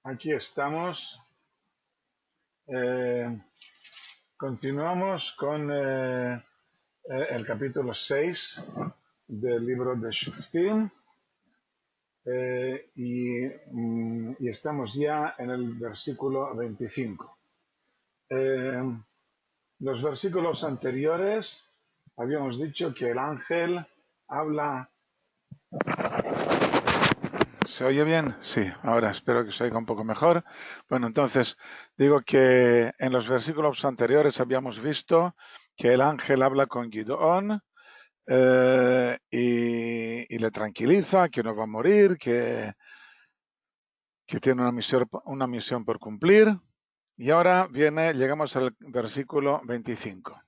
Aquí estamos. Eh, Continuamos con el capítulo 6 del libro de Shoftim y estamos ya en el versículo 25. Los versículos anteriores habíamos dicho que el ángel habla. ¿Se oye bien? Sí, ahora espero que se oiga un poco mejor. Bueno, entonces digo que en los versículos anteriores habíamos visto que el ángel habla con Gideón y le tranquiliza, que no va a morir, que tiene una misión por cumplir. Y ahora llegamos al versículo 25.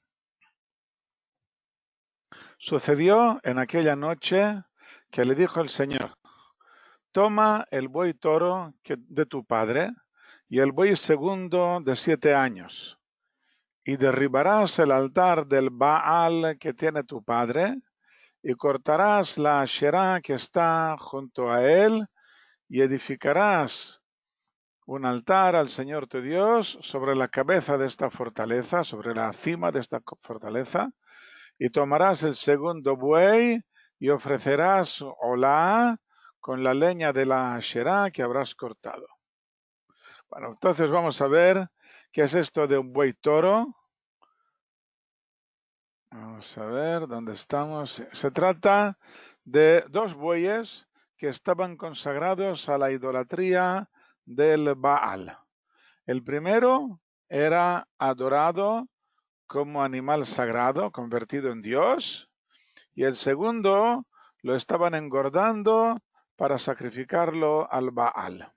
Sucedió en aquella noche que le dijo el Señor: toma el buey toro de tu padre y el buey segundo de 7 años, y derribarás el altar del Baal que tiene tu padre, y cortarás la Asherá que está junto a él, y edificarás un altar al Señor tu Dios sobre la cabeza de esta fortaleza, sobre la cima de esta fortaleza, y tomarás el segundo buey y ofrecerás olá con la leña de la Asherá que habrás cortado. Bueno, entonces vamos a ver qué es esto de un buey toro. Vamos a ver dónde estamos. Se trata de dos bueyes que estaban consagrados a la idolatría del Baal. El primero era adorado como animal sagrado, convertido en Dios, y el segundo lo estaban engordando para sacrificarlo al Baal.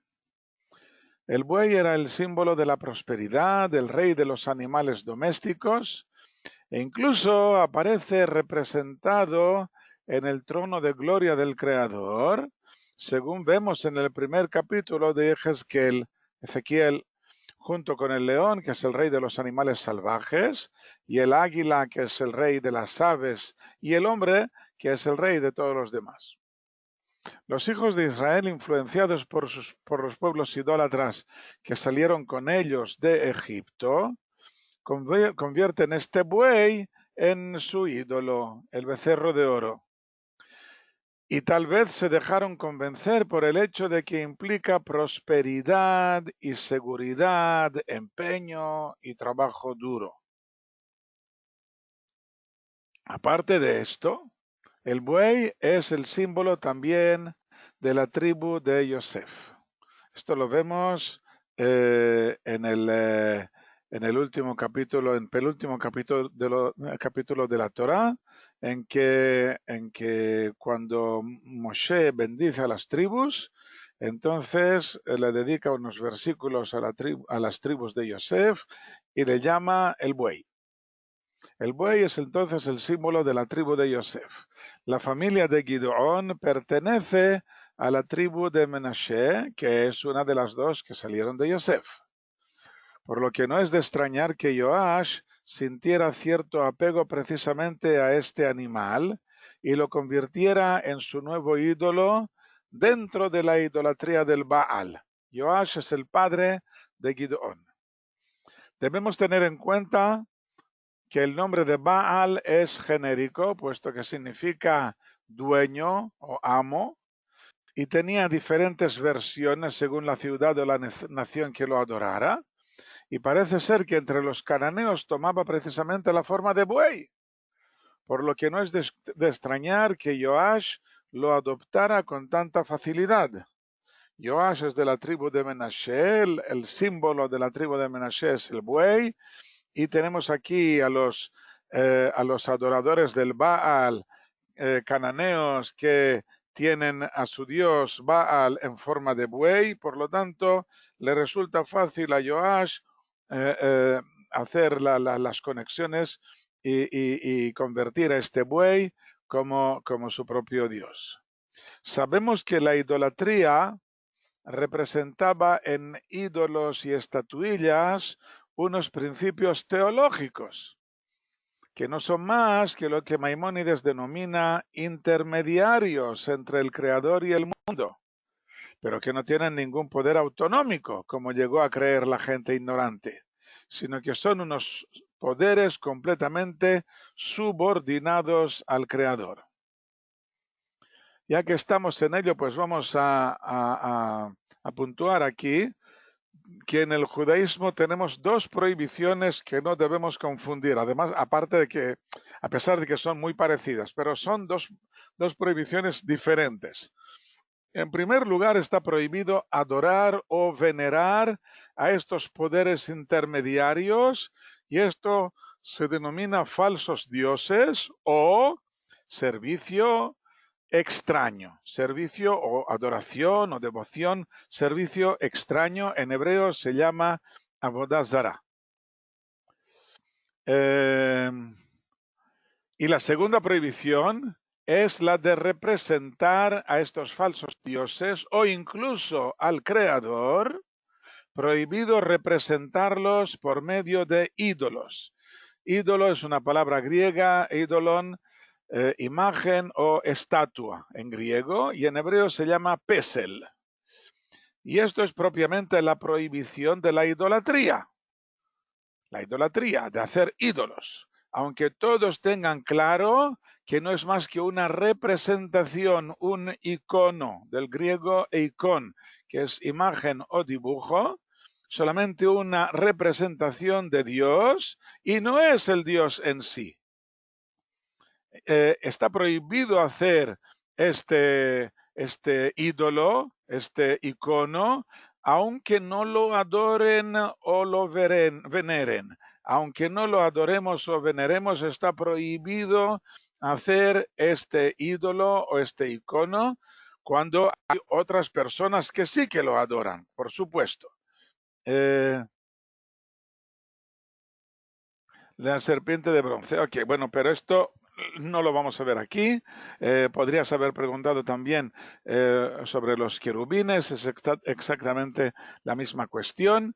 El buey era el símbolo de la prosperidad, del rey de los animales domésticos, e incluso aparece representado en el trono de gloria del Creador, según vemos en el primer capítulo de Ezequiel, junto con el león, que es el rey de los animales salvajes, y el águila, que es el rey de las aves, y el hombre, que es el rey de todos los demás. Los hijos de Israel, influenciados por los pueblos idólatras que salieron con ellos de Egipto, convierten este buey en su ídolo, el becerro de oro. Y tal vez se dejaron convencer por el hecho de que implica prosperidad y seguridad, empeño y trabajo duro. Aparte de esto, el buey es el símbolo también de la tribu de Yosef. Esto lo vemos en el último capítulo, en penúltimo capítulo de la Torá, en que cuando Moshe bendice a las tribus, entonces le dedica unos versículos a las tribus de Yosef y le llama el buey. El buey es entonces el símbolo de la tribu de Yosef. La familia de Gideón pertenece a la tribu de Menashe, que es una de las dos que salieron de Yosef. Por lo que no es de extrañar que Joash sintiera cierto apego precisamente a este animal y lo convirtiera en su nuevo ídolo dentro de la idolatría del Baal. Joash es el padre de Gideón. Debemos tener en cuenta que el nombre de Baal es genérico, puesto que significa dueño o amo, y tenía diferentes versiones según la ciudad o la nación que lo adorara, y parece ser que entre los cananeos tomaba precisamente la forma de buey, por lo que no es de extrañar que Joash lo adoptara con tanta facilidad. Joash es de la tribu de Menashe, el símbolo de la tribu de Menashe es el buey, y tenemos aquí a los adoradores del Baal cananeos que tienen a su dios Baal en forma de buey, por lo tanto le resulta fácil a Joash hacer las conexiones y convertir a este buey como su propio dios. Sabemos que la idolatría representaba en ídolos y estatuillas unos principios teológicos, que no son más que lo que Maimónides denomina intermediarios entre el Creador y el mundo. pero que no tienen ningún poder autonómico, como llegó a creer la gente ignorante, sino que son unos poderes completamente subordinados al Creador. Ya que estamos en ello, pues vamos a puntuar aquí que en el judaísmo tenemos dos prohibiciones que no debemos confundir. Además, aparte de que, a pesar de que son muy parecidas, pero son dos prohibiciones diferentes. En primer lugar, está prohibido adorar o venerar a estos poderes intermediarios, y esto se denomina falsos dioses o servicio extraño, servicio o adoración o devoción, servicio extraño, en hebreo se llama avodah zarah. Y la segunda prohibición es la de representar a estos falsos dioses o incluso al Creador, prohibido representarlos por medio de ídolos. Ídolo es una palabra griega, ídolon, imagen o estatua en griego, y en hebreo se llama pesel. Y esto es propiamente la prohibición de la idolatría de hacer ídolos, aunque todos tengan claro que no es más que una representación, un icono, del griego eikon, que es imagen o dibujo, solamente una representación de Dios y no es el Dios en sí. Está prohibido hacer este ídolo, este icono, aunque no lo adoren o lo veneren. Aunque no lo adoremos o veneremos, está prohibido hacer este ídolo o este icono cuando hay otras personas que sí que lo adoran, por supuesto. La serpiente de bronce. Ok, bueno, pero esto no lo vamos a ver aquí. Podrías haber preguntado también sobre los querubines, es exactamente la misma cuestión.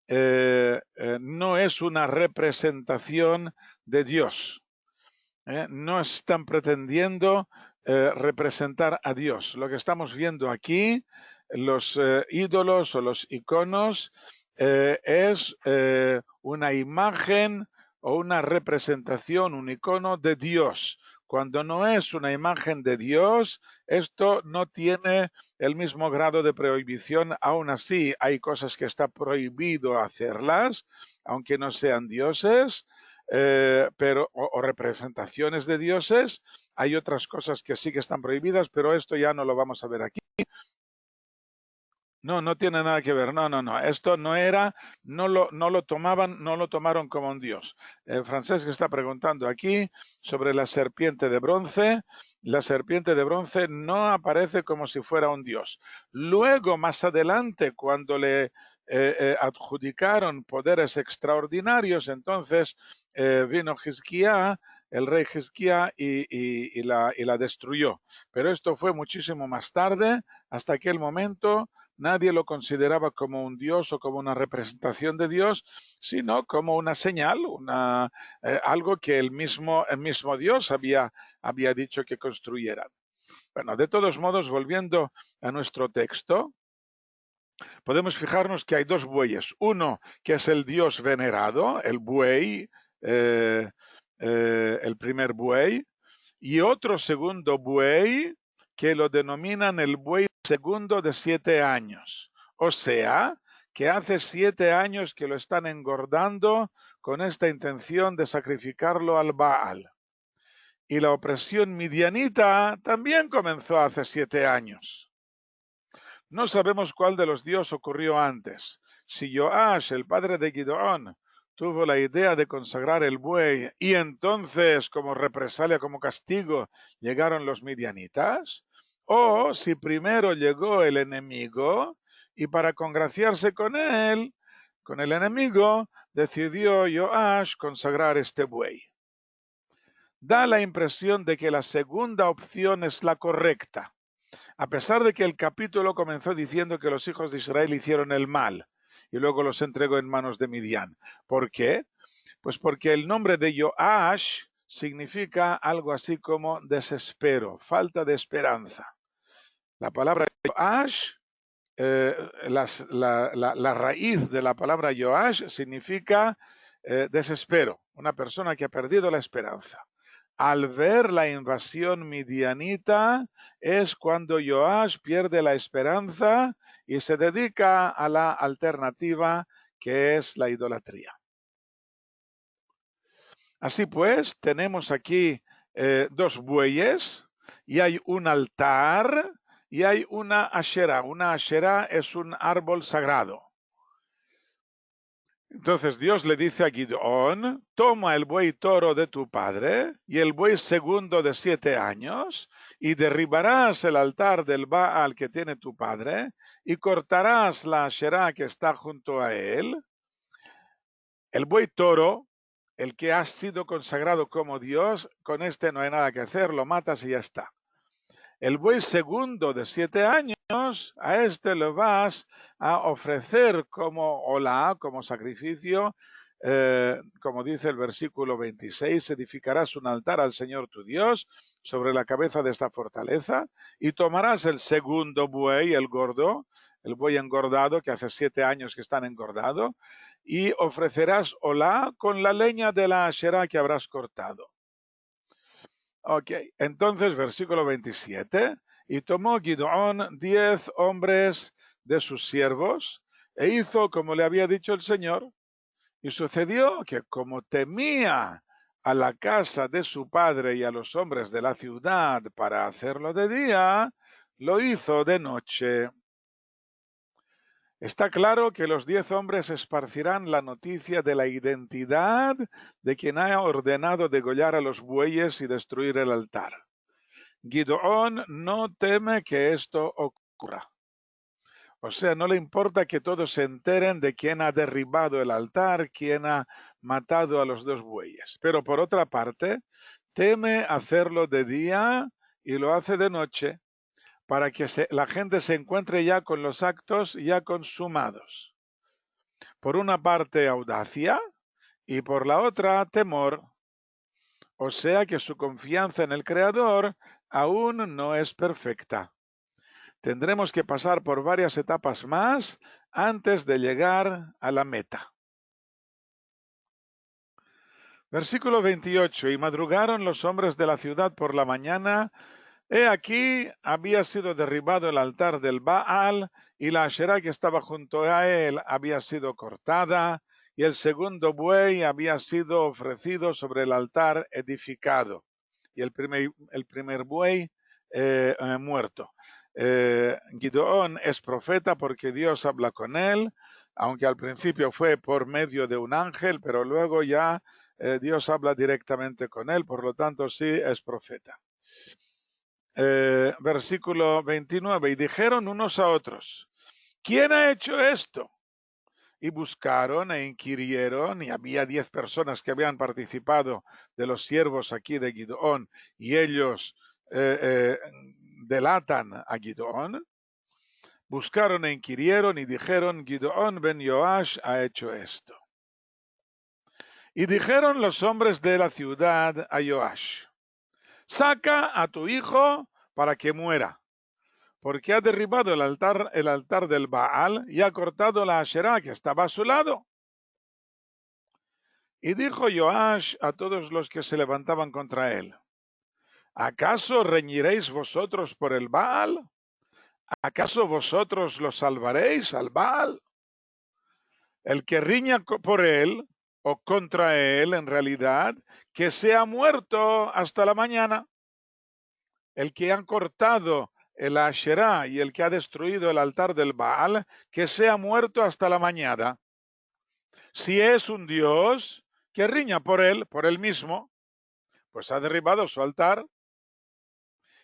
No es una representación de Dios. No están pretendiendo representar a Dios. Lo que estamos viendo aquí, los ídolos o los iconos, es una imagen o una representación, un icono de Dios. Cuando no es una imagen de Dios, esto no tiene el mismo grado de prohibición. Aún así, hay cosas que está prohibido hacerlas, aunque no sean dioses, pero o representaciones de dioses. Hay otras cosas que sí que están prohibidas, pero esto ya no lo vamos a ver aquí. No tiene nada que ver. No. Esto no era, no lo tomaron como un dios. Francesc está preguntando aquí sobre la serpiente de bronce. La serpiente de bronce no aparece como si fuera un dios. Luego, más adelante, cuando le adjudicaron poderes extraordinarios, entonces vino Hizquía, el rey Hizquía, y la destruyó. Pero esto fue muchísimo más tarde. Hasta aquel momento nadie lo consideraba como un dios o como una representación de Dios, sino como una señal, algo que el mismo Dios había dicho que construyeran. Bueno, de todos modos, volviendo a nuestro texto, podemos fijarnos que hay dos bueyes. Uno que es el dios venerado, el buey, el primer buey, y otro segundo buey que lo denominan el buey segundo de 7 años. O sea, que hace 7 años que lo están engordando con esta intención de sacrificarlo al Baal. Y la opresión midianita también comenzó hace 7 años. No sabemos cuál de los dioses ocurrió antes. Si Joash, el padre de Gideón, tuvo la idea de consagrar el buey y entonces, como represalia, como castigo, llegaron los midianitas, o si primero llegó el enemigo y para congraciarse con él, con el enemigo, decidió Joash consagrar este buey. Da la impresión de que la segunda opción es la correcta, a pesar de que el capítulo comenzó diciendo que los hijos de Israel hicieron el mal y luego los entregó en manos de Midian. ¿Por qué? Pues porque el nombre de Joash significa algo así como desespero, falta de esperanza. La palabra Joash la raíz de la palabra Yoash significa desespero, una persona que ha perdido la esperanza. Al ver la invasión midianita es cuando Yoash pierde la esperanza y se dedica a la alternativa que es la idolatría. Así pues, tenemos aquí dos bueyes y hay un altar y hay una Asherá. Una Asherá es un árbol sagrado. Entonces Dios le dice a Gideón, toma el buey toro de tu padre y el buey segundo de 7 años y derribarás el altar del Baal que tiene tu padre y cortarás la Asherá que está junto a él. El buey toro, el que ha sido consagrado como Dios, con este no hay nada que hacer, lo matas y ya está. El buey segundo de 7 años, a este lo vas a ofrecer como olá, como sacrificio, como dice el versículo 26, edificarás un altar al Señor tu Dios sobre la cabeza de esta fortaleza y tomarás el segundo buey, el gordo, el buey engordado, que hace 7 años que están engordado, y ofrecerás olá con la leña de la Asherá que habrás cortado. Ok, entonces versículo 27, y tomó Gideón 10 hombres de sus siervos, e hizo como le había dicho el Señor, y sucedió que como temía a la casa de su padre y a los hombres de la ciudad para hacerlo de día, lo hizo de noche. Está claro que los 10 hombres esparcirán la noticia de la identidad de quien ha ordenado degollar a los bueyes y destruir el altar. Gideón no teme que esto ocurra. O sea, no le importa que todos se enteren de quién ha derribado el altar, quién ha matado a los 2 bueyes. Pero por otra parte, teme hacerlo de día y lo hace de noche, para que la gente se encuentre ya con los actos ya consumados. Por una parte, audacia y por la otra, temor. O sea que su confianza en el Creador aún no es perfecta. Tendremos que pasar por varias etapas más antes de llegar a la meta. Versículo 28. Y madrugaron los hombres de la ciudad por la mañana. He aquí, había sido derribado el altar del Baal, y la Asherá que estaba junto a él había sido cortada, y el segundo buey había sido ofrecido sobre el altar edificado. Y el primer buey muerto. Gideón es profeta porque Dios habla con él, aunque al principio fue por medio de un ángel, pero luego ya Dios habla directamente con él, por lo tanto sí es profeta. Versículo 29, y dijeron unos a otros, ¿quién ha hecho esto? Y buscaron e inquirieron, y había 10 personas que habían participado de los siervos aquí de Gideón, y ellos delatan a Gideón. Buscaron e inquirieron y dijeron, Gideón ben Yoash ha hecho esto. Y dijeron los hombres de la ciudad a Yoash, saca a tu hijo para que muera, porque ha derribado el altar del Baal y ha cortado la Asherá que estaba a su lado. Y dijo Yoash a todos los que se levantaban contra él, ¿acaso reñiréis vosotros por el Baal? ¿Acaso vosotros lo salvaréis al Baal? El que riña por él o contra él, en realidad, que sea muerto hasta la mañana. El que han cortado el Asherá y el que ha destruido el altar del Baal, que sea muerto hasta la mañana. Si es un Dios, que riña por él mismo, pues ha derribado su altar.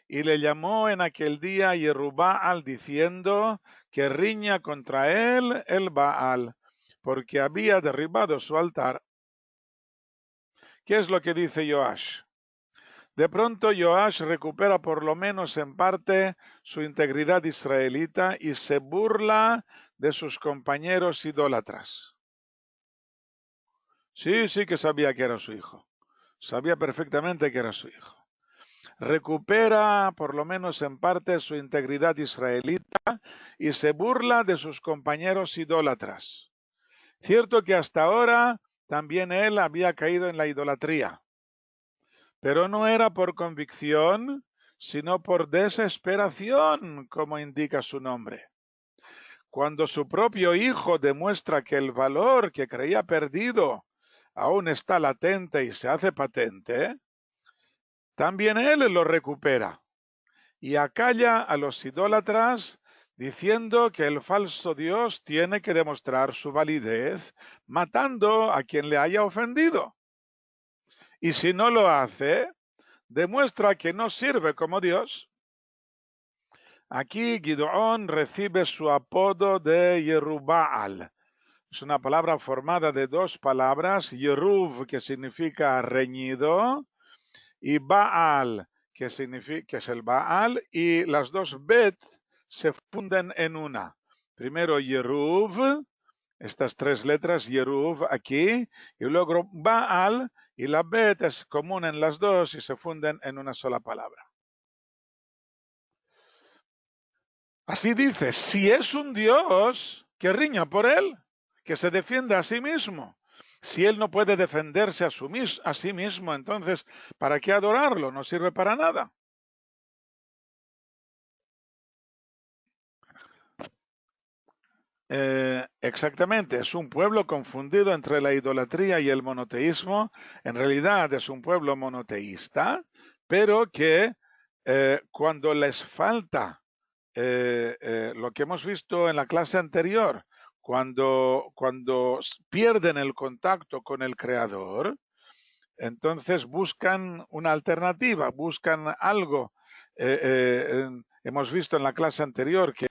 Y le llamó en aquel día Yerubbaal diciendo que riña contra él el Baal, porque había derribado su altar. ¿Qué es lo que dice Yoash? De pronto Yoash recupera por lo menos en parte su integridad israelita y se burla de sus compañeros idólatras. Sí que sabía que era su hijo. Sabía perfectamente que era su hijo. recupera, por lo menos en parte, su integridad israelita y se burla de sus compañeros idólatras. Cierto que hasta ahora también él había caído en la idolatría, pero no era por convicción, sino por desesperación, como indica su nombre. Cuando su propio hijo demuestra que el valor que creía perdido aún está latente y se hace patente, también él lo recupera y acalla a los idólatras diciendo que el falso Dios tiene que demostrar su validez matando a quien le haya ofendido. Y si no lo hace, demuestra que no sirve como Dios. Aquí Gideón recibe su apodo de Yerubbaal. Es una palabra formada de dos palabras, Yerub, que significa reñido, y Baal, que es el Baal, y las dos Bet se funden en una. Primero Yeruv, estas tres letras Yeruv aquí, y luego Baal, y la Bet es común en las dos y se funden en una sola palabra. Así dice, si es un Dios, que riña por él, que se defienda a sí mismo. Si él no puede defenderse a sí mismo, entonces, ¿para qué adorarlo? No sirve para nada. Exactamente, es un pueblo confundido entre la idolatría y el monoteísmo. En realidad es un pueblo monoteísta, pero que cuando les falta lo que hemos visto en la clase anterior, cuando pierden el contacto con el Creador, entonces buscan una alternativa, buscan algo. Hemos visto en la clase anterior que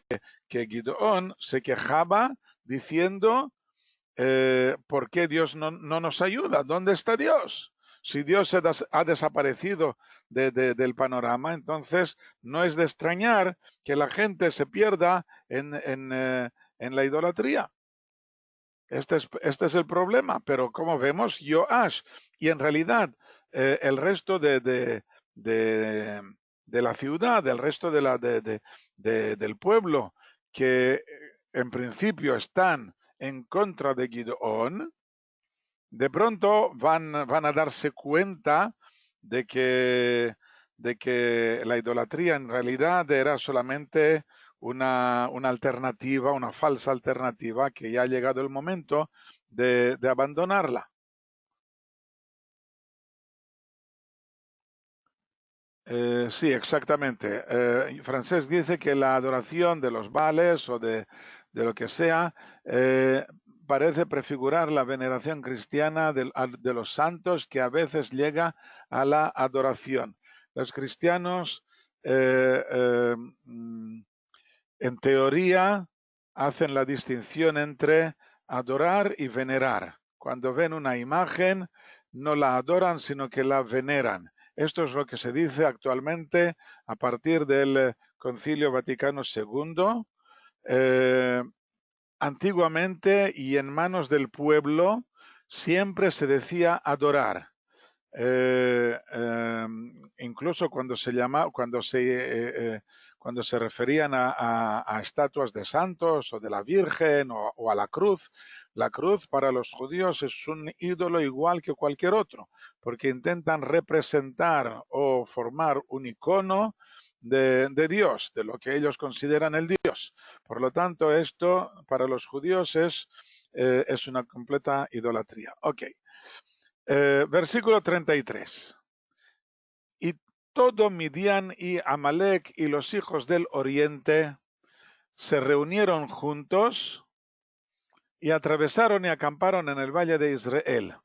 Gideón se quejaba diciendo, ¿por qué Dios no nos ayuda? ¿Dónde está Dios? Si Dios ha desaparecido del panorama, entonces no es de extrañar que la gente se pierda en la idolatría. Este es el problema, pero como vemos, Joash y en realidad el resto de la ciudad, el resto del pueblo, que en principio están en contra de Gideón, de pronto van a darse cuenta de que la idolatría en realidad era solamente una alternativa, una falsa alternativa, que ya ha llegado el momento de abandonarla. Sí, exactamente. Francés dice que la adoración de los Baales o de lo que sea parece prefigurar la veneración cristiana de los santos, que a veces llega a la adoración. Los cristianos, en teoría, hacen la distinción entre adorar y venerar. Cuando ven una imagen, no la adoran, sino que la veneran. Esto es lo que se dice actualmente a partir del Concilio Vaticano II. Antiguamente y en manos del pueblo siempre se decía adorar. Incluso cuando se referían a estatuas de santos o de la Virgen o a la cruz para los judíos es un ídolo igual que cualquier otro, porque intentan representar o formar un icono de Dios, de lo que ellos consideran el Dios. Por lo tanto, esto para los judíos es una completa idolatría. Ok. Versículo 33. Y todo Midian y Amalek y los hijos del oriente se reunieron juntos y atravesaron y acamparon en el valle de Israel.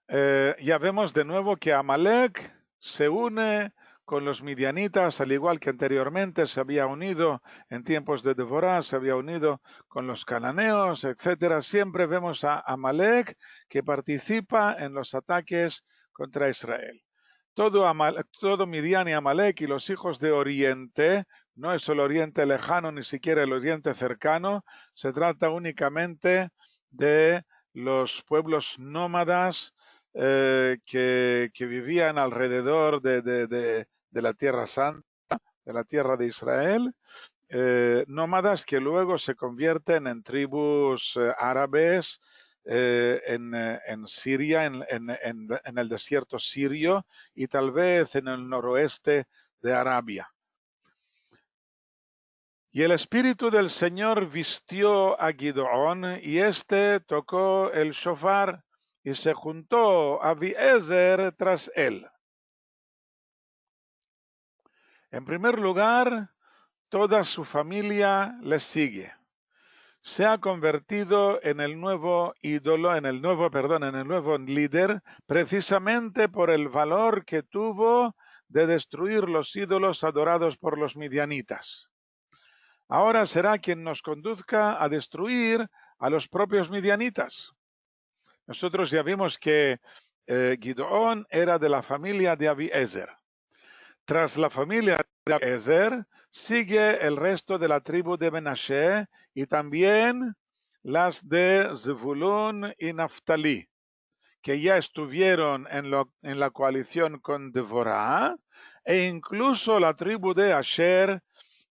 Ya vemos de nuevo que Amalek se une con los midianitas, al igual que anteriormente se había unido en tiempos de Deborah, se había unido con los cananeos, etcétera. Siempre vemos a Amalek que participa en los ataques contra Israel. Todo Midian y Amalek y los hijos de Oriente, no es el Oriente lejano ni siquiera el Oriente cercano, se trata únicamente de los pueblos nómadas que vivían alrededor de la Tierra Santa, de la tierra de Israel, nómadas que luego se convierten en tribus árabes en Siria, en el desierto sirio y tal vez en el noroeste de Arabia. Y el Espíritu del Señor vistió a Gideón, y éste tocó el shofar, y se juntó Abiezer tras él. En primer lugar, toda su familia le sigue. Se ha convertido en el nuevo ídolo, en el nuevo líder, precisamente por el valor que tuvo de destruir los ídolos adorados por los midianitas. Ahora será quien nos conduzca a destruir a los propios midianitas. Nosotros ya vimos que Gideón era de la familia de Abiezer. Tras la familia de Abiezer sigue el resto de la tribu de Menashe y también las de Zebulún y Naftali, que ya estuvieron en la coalición con Devorah, e incluso la tribu de Asher,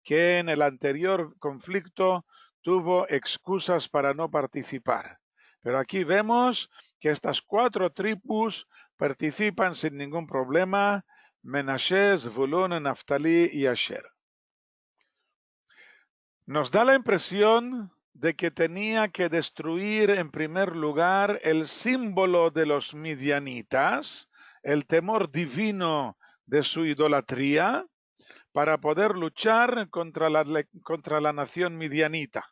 que en el anterior conflicto tuvo excusas para no participar. Pero aquí vemos que estas 4 tribus participan sin ningún problema: Menashe, Zvulun, Naftali y Asher. Nos da la impresión de que tenía que destruir en primer lugar el símbolo de los midianitas, el temor divino de su idolatría, para poder luchar contra la nación midianita.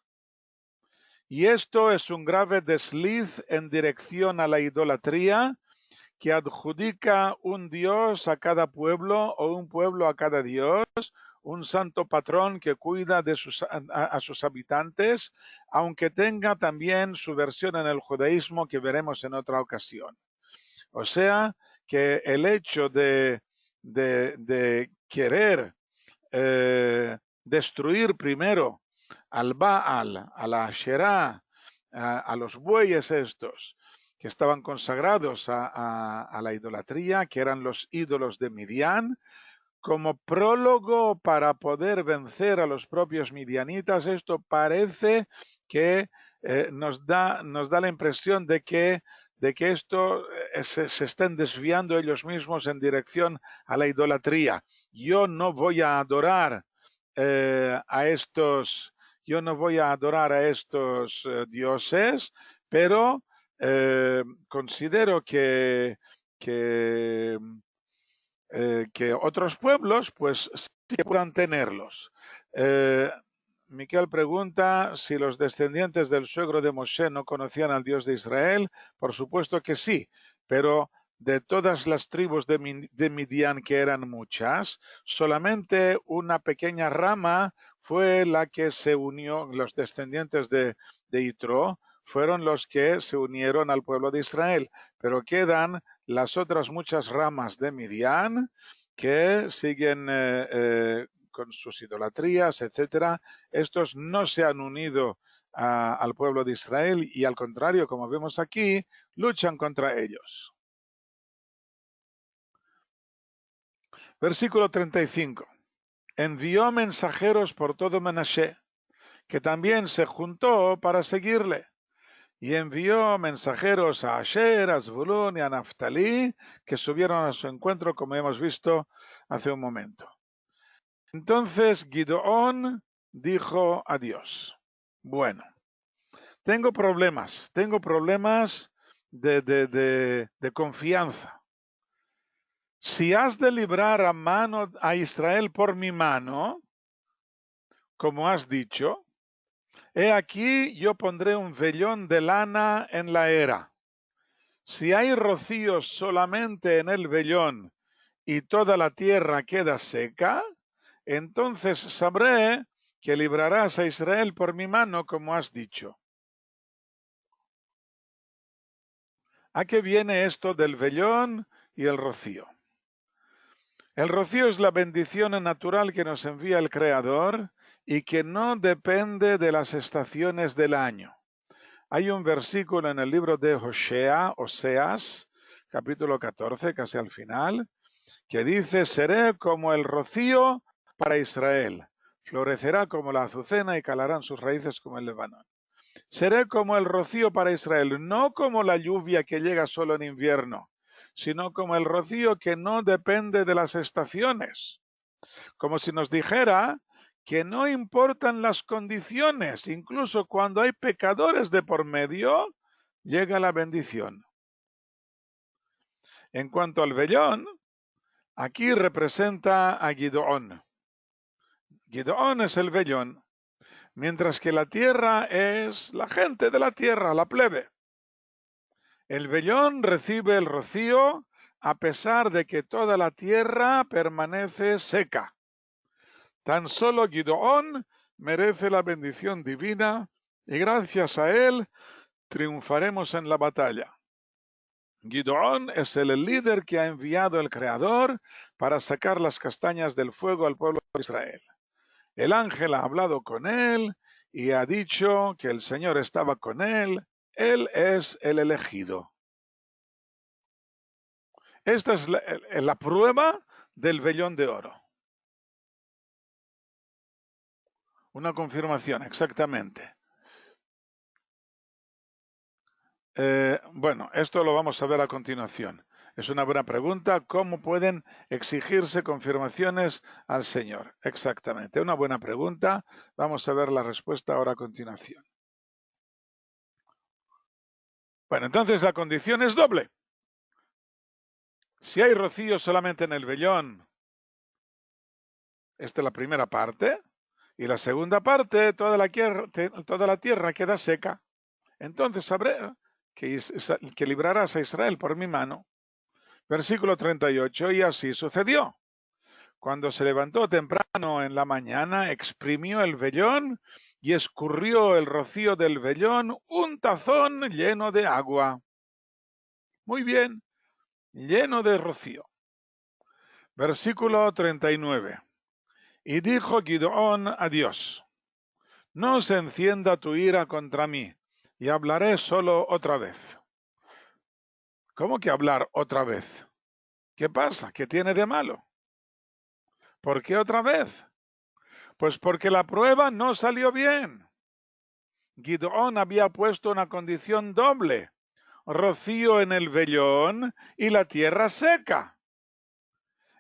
Y esto es un grave desliz en dirección a la idolatría, que adjudica un dios a cada pueblo o un pueblo a cada dios, un santo patrón que cuida a sus habitantes, aunque tenga también su versión en el judaísmo que veremos en otra ocasión. O sea, que el hecho de querer destruir primero al Baal, a la Asherá, a los bueyes estos, que estaban consagrados a la idolatría, que eran los ídolos de Midian, como prólogo para poder vencer a los propios midianitas. Esto parece que nos da la impresión de que esto se estén desviando ellos mismos en dirección a la idolatría. Yo no voy a adorar a estos dioses, pero considero que otros pueblos pues sí puedan tenerlos. Miquel pregunta si los descendientes del suegro de Moshe no conocían al Dios de Israel. Por supuesto que sí, pero de todas las tribus de Midian, que eran muchas, solamente una pequeña rama fue la que se unió. Los descendientes de Yitro fueron los que se unieron al pueblo de Israel, pero quedan las otras muchas ramas de Midian que siguen con sus idolatrías, etcétera. Estos no se han unido al pueblo de Israel y, al contrario, como vemos aquí, luchan contra ellos. Versículo 35. Envió mensajeros por todo Menashe, que también se juntó para seguirle. Y envió mensajeros a Asher, a Zvulun y a Naftali, que subieron a su encuentro, como hemos visto hace un momento. Entonces Gideón dijo a Dios: bueno, tengo problemas de confianza. Si has de librar a Israel por mi mano, como has dicho, he aquí yo pondré un vellón de lana en la era. Si hay rocíos solamente en el vellón y toda la tierra queda seca, entonces sabré que librarás a Israel por mi mano, como has dicho. ¿A qué viene esto del vellón y el rocío? El rocío es la bendición natural que nos envía el Creador y que no depende de las estaciones del año. Hay un versículo en el libro de Oseas, capítulo 14, casi al final, que dice: seré como el rocío para Israel, florecerá como la azucena y calarán sus raíces como el Líbano. Seré como el rocío para Israel, no como la lluvia que llega solo en invierno, sino como el rocío que no depende de las estaciones. Como si nos dijera que no importan las condiciones, incluso cuando hay pecadores de por medio, llega la bendición. En cuanto al vellón, aquí representa a Gideón. Gideón es el vellón, mientras que la tierra es la gente de la tierra, la plebe. El vellón recibe el rocío a pesar de que toda la tierra permanece seca. Tan solo Gideón merece la bendición divina y gracias a él triunfaremos en la batalla. Gideón es el líder que ha enviado el Creador para sacar las castañas del fuego al pueblo de Israel. El ángel ha hablado con él y ha dicho que el Señor estaba con él. Él es el elegido. Esta es la prueba del vellón de oro. Una confirmación, exactamente. Bueno, esto lo vamos a ver a continuación. Es una buena pregunta. ¿Cómo pueden exigirse confirmaciones al Señor? Exactamente, una buena pregunta. Vamos a ver la respuesta ahora a continuación. Bueno, entonces la condición es doble. Si hay rocío solamente en el vellón, esta es la primera parte, y la segunda parte, toda la tierra queda seca. Entonces sabré que librarás a Israel por mi mano. Versículo 38, y así sucedió. Cuando se levantó temprano en la mañana, exprimió el vellón y escurrió el rocío del vellón un tazón lleno de agua. Muy bien, lleno de rocío. Versículo 39. Y dijo Gideón a Dios: no se encienda tu ira contra mí, y hablaré solo otra vez. ¿Cómo que hablar otra vez? ¿Qué pasa? ¿Qué tiene de malo? ¿Por qué otra vez? Pues porque la prueba no salió bien. Gideón había puesto una condición doble: rocío en el vellón y la tierra seca.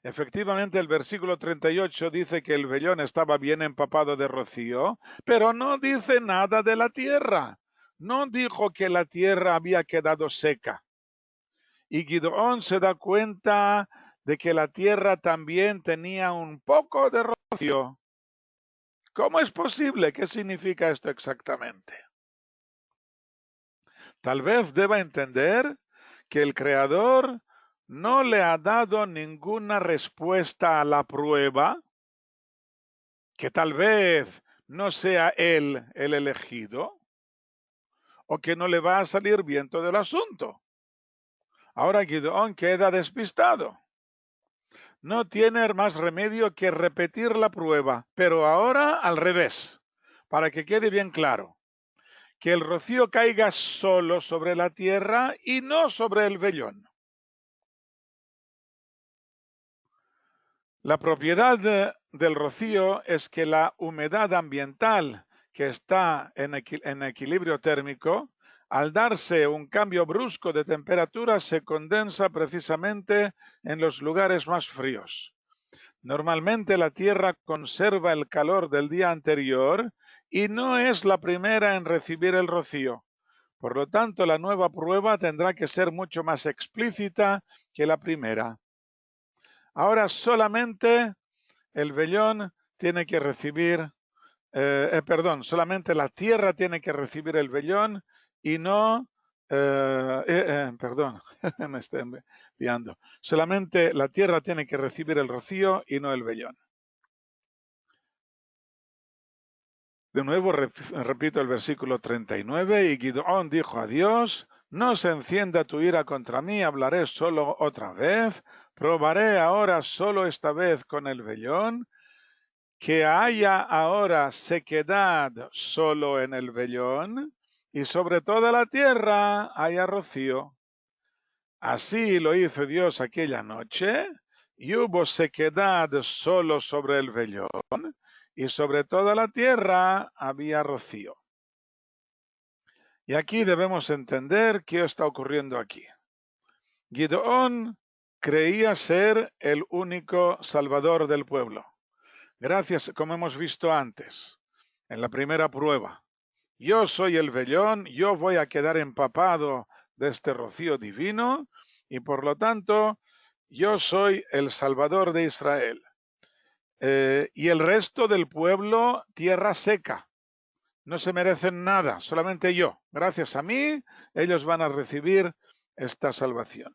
Efectivamente, el versículo 38 dice que el vellón estaba bien empapado de rocío, pero no dice nada de la tierra. No dijo que la tierra había quedado seca. Y Gideón se da cuenta de que la tierra también tenía un poco de rocío. ¿Cómo es posible? ¿Qué significa esto exactamente? Tal vez deba entender que el Creador no le ha dado ninguna respuesta a la prueba, que tal vez no sea él el elegido, o que no le va a salir bien todo el asunto. Ahora Gideón queda despistado. No tiene más remedio que repetir la prueba, pero ahora al revés, para que quede bien claro: que el rocío caiga solo sobre la tierra y no sobre el vellón. La propiedad del rocío es que la humedad ambiental, que está en equilibrio térmico, al darse un cambio brusco de temperatura, se condensa precisamente en los lugares más fríos. Normalmente la Tierra conserva el calor del día anterior y no es la primera en recibir el rocío. Por lo tanto, la nueva prueba tendrá que ser mucho más explícita que la primera. Ahora solamente el vellón tiene que recibir, solamente la tierra tiene que recibir el vellón y no, perdón, me estoy liando. Solamente la tierra tiene que recibir el rocío y no el vellón. De nuevo repito el versículo 39, y Gideón dijo a Dios: no se encienda tu ira contra mí, hablaré solo otra vez, probaré ahora solo esta vez con el vellón, que haya ahora sequedad solo en el vellón, y sobre toda la tierra haya rocío. Así lo hizo Dios aquella noche, y hubo sequedad solo sobre el vellón, y sobre toda la tierra había rocío. Y aquí debemos entender qué está ocurriendo aquí. Gideón creía ser el único salvador del pueblo. Gracias, como hemos visto antes, en la primera prueba. Yo soy el vellón, yo voy a quedar empapado de este rocío divino y por lo tanto yo soy el salvador de Israel. Y el resto del pueblo, tierra seca. No se merecen nada, solamente yo. Gracias a mí, ellos van a recibir esta salvación.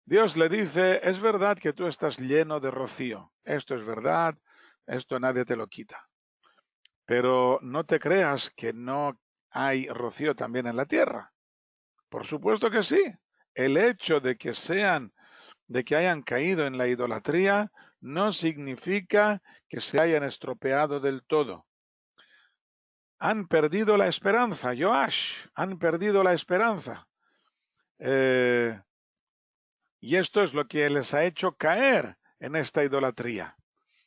Dios le dice, es verdad que tú estás lleno de rocío. Esto es verdad, esto nadie te lo quita. Pero no te creas que no hay rocío también en la tierra. Por supuesto que sí. El hecho de que hayan caído en la idolatría no significa que se hayan estropeado del todo. Han perdido la esperanza, Joash, han perdido la esperanza. Y esto es lo que les ha hecho caer en esta idolatría.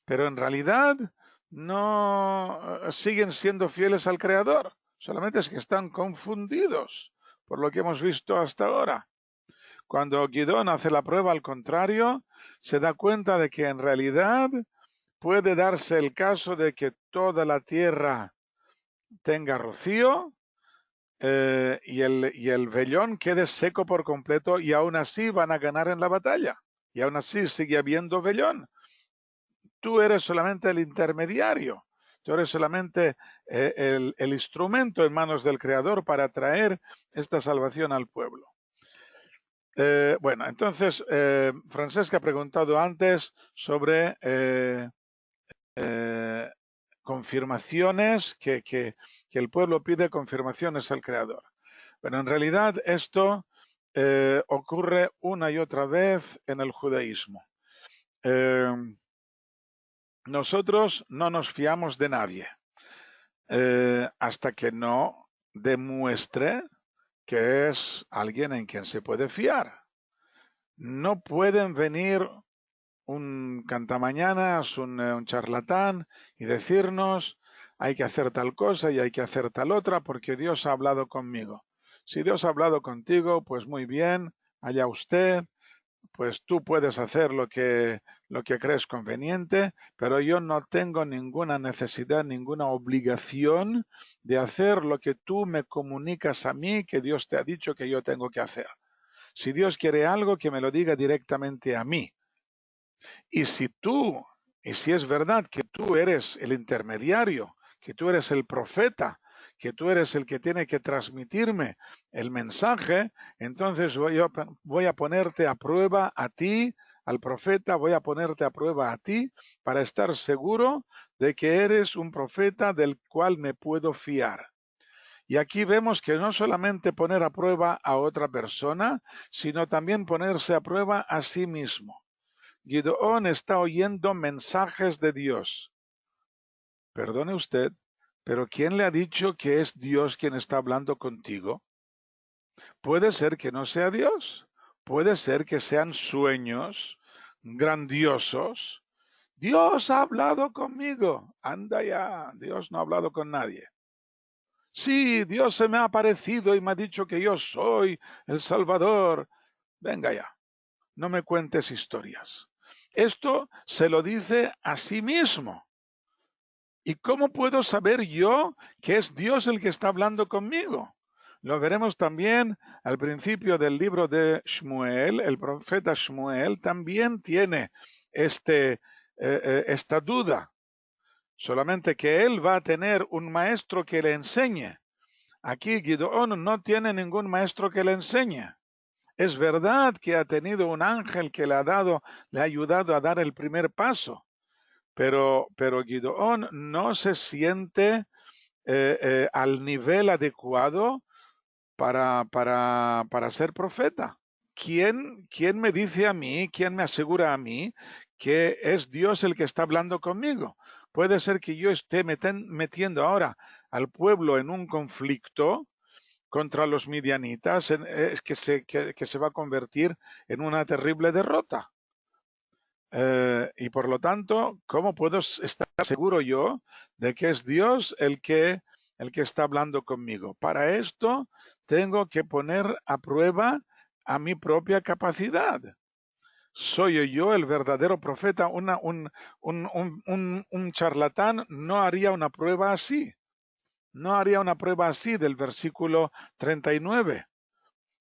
Pero en realidad no siguen siendo fieles al Creador. Solamente es que están confundidos por lo que hemos visto hasta ahora. Cuando Gideón hace la prueba al contrario, se da cuenta de que en realidad puede darse el caso de que toda la tierra tenga rocío y el vellón quede seco por completo y aún así van a ganar en la batalla. Y aún así sigue habiendo vellón. Tú eres solamente el intermediario. Tú eres solamente el instrumento en manos del Creador para traer esta salvación al pueblo. Bueno, entonces, Francesca ha preguntado antes sobre confirmaciones, que el pueblo pide confirmaciones al Creador. Bueno, en realidad esto ocurre una y otra vez en el judaísmo. Nosotros no nos fiamos de nadie hasta que no demuestre que es alguien en quien se puede fiar. No pueden venir un cantamañanas, un charlatán y decirnos hay que hacer tal cosa y hay que hacer tal otra porque Dios ha hablado conmigo. Si Dios ha hablado contigo, pues muy bien, allá usted, pues tú puedes hacer lo que crees conveniente, pero yo no tengo ninguna necesidad, ninguna obligación de hacer lo que tú me comunicas a mí que Dios te ha dicho que yo tengo que hacer. Si Dios quiere algo, que me lo diga directamente a mí. Y si es verdad que tú eres el intermediario, que tú eres el profeta, que tú eres el que tiene que transmitirme el mensaje, entonces voy a ponerte a prueba a ti, al profeta, voy a ponerte a prueba a ti para estar seguro de que eres un profeta del cual me puedo fiar. Y aquí vemos que no solamente poner a prueba a otra persona, sino también ponerse a prueba a sí mismo. Gideón está oyendo mensajes de Dios. Perdone usted, pero ¿quién le ha dicho que es Dios quien está hablando contigo? Puede ser que no sea Dios. Puede ser que sean sueños grandiosos. Dios ha hablado conmigo. Anda ya, Dios no ha hablado con nadie. Sí, Dios se me ha aparecido y me ha dicho que yo soy el Salvador. Venga ya, no me cuentes historias. Esto se lo dice a sí mismo. ¿Y cómo puedo saber yo que es Dios el que está hablando conmigo? Lo veremos también al principio del libro de Shmuel. El profeta Shmuel también tiene esta duda. Solamente que él va a tener un maestro que le enseñe. Aquí Gideón no tiene ningún maestro que le enseñe. Es verdad que ha tenido un ángel que le ha ayudado a dar el primer paso, pero Gideón no se siente al nivel adecuado para ser profeta. ¿Quién me dice a mí, quién me asegura a mí que es Dios el que está hablando conmigo? Puede ser que yo esté metiendo ahora al pueblo en un conflicto contra los midianitas es que se va a convertir en una terrible derrota. Y por lo tanto, ¿cómo puedo estar seguro yo de que es Dios el que está hablando conmigo? Para esto tengo que poner a prueba a mi propia capacidad. ¿Soy yo el verdadero profeta? Un charlatán no haría una prueba así. No haría una prueba así del versículo 39,